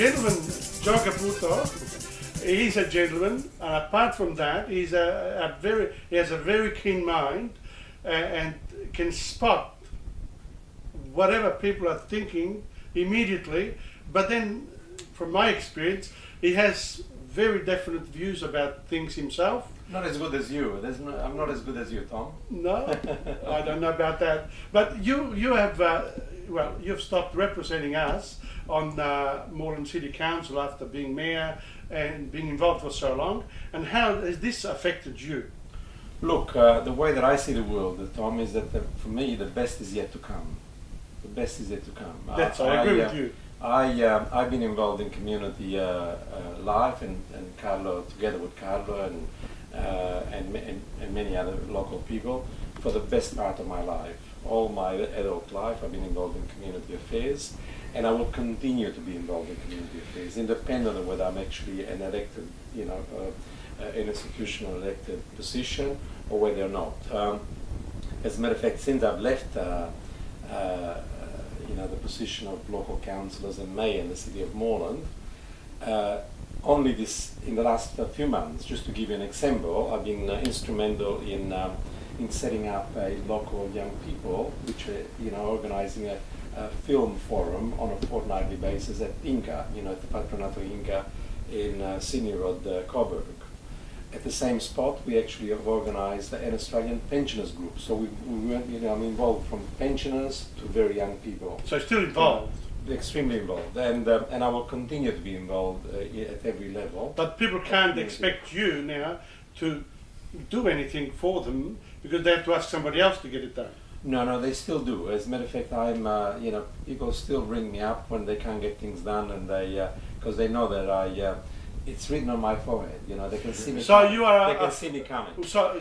gentleman, Joe Caputo, he's a gentleman, and apart from that, he has a very keen mind and can spot whatever people are thinking immediately. But then, from my experience, he has very definite views about things himself. Not as good as you. I'm not as good as you, Tom. No, I don't know about that. But you have, well, you've stopped representing us on Melbourne City Council after being mayor and being involved for so long. And how has this affected you? Look, the way that I see the world, Tom, is that for me the best is yet to come. The best is yet to come. I agree with you. I've been involved in community life, and Carlo, together with Carlo and many other local people, for the best part of my life. All my adult life I've been involved in community affairs, and I will continue to be involved in community affairs, independent of whether I'm actually an elected, an institutional elected position, or whether or not. As a matter of fact, since I've left the position of local councillors and mayor in the city of Melbourne, only in the last few months, just to give you an example, I've been instrumental in setting up a local young people, which are organising a film forum on a fortnightly basis at Inca, at the Patronato Inca in Sydney Road, Coburg. At the same spot, we actually have organised an Australian pensioners group. So we went, I'm involved from pensioners to very young people. So still involved? Extremely involved, and I will continue to be involved at every level. But people can't expect you now to do anything for them because they have to ask somebody else to get it done. No, they still do. As a matter of fact, people still ring me up when they can't get things done, and because they know that it's written on my forehead. They can see me. So coming. You are. They can see me coming. So you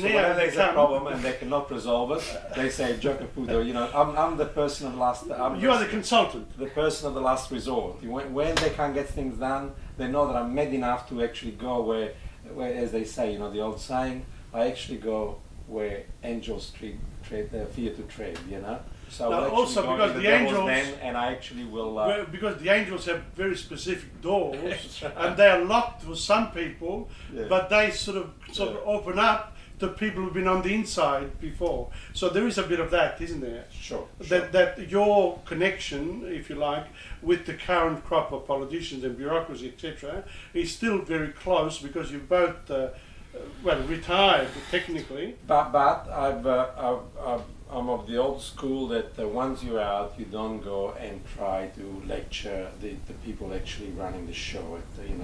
whenever there's a problem and they cannot resolve it, they say, Joe Caputo, I'm the person of last. You are the consultant. The person of the last resort. When they can't get things done, they know that I'm mad enough to actually go where, as they say, the old saying, I actually go where angels fear to tread. So now also because the angels, and I actually will. Because the angels have very specific doors, and they are locked for some people, but they sort of open up to people who've been on the inside before. So there is a bit of that, isn't there? Sure. That your connection, if you like, with the current crop of politicians and bureaucracy, etc., is still very close because you've both, retired technically. But I'm of the old school that once you're out, you don't go and try to lecture the people actually running the show.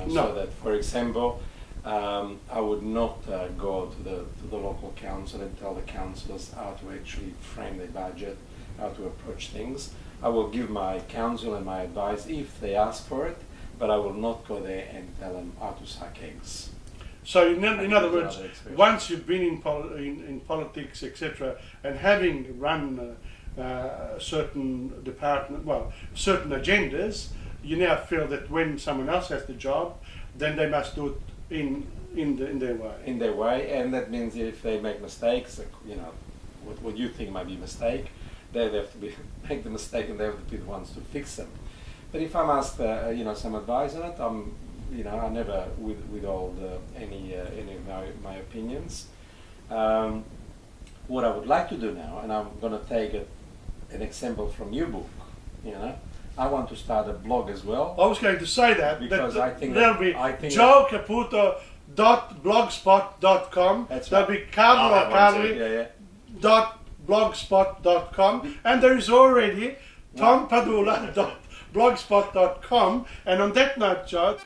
No. So that, for example, I would not go to the local council and tell the councillors how to actually frame their budget, how to approach things. I will give my counsel and my advice if they ask for it, but I will not go there and tell them how to suck eggs. So in other words, once you've been in politics, etc., and having run certain certain agendas, you now feel that when someone else has the job, then they must do it in their way. In their way, and that means if they make mistakes, what you think might be a mistake, they have to make the mistake, and they have to be the ones to fix them. But if I'm asked, some advice on it, I never withhold any of my opinions. What I would like to do now, and I'm going to take an example from your book, I want to start a blog as well. I was going to say that. Because I think that'll be joecaputo.blogspot.com. That's That'll right. be Carlo Carli .blogspot.com, and there is already Tom Padula .blogspot.com. And on that note, Joe.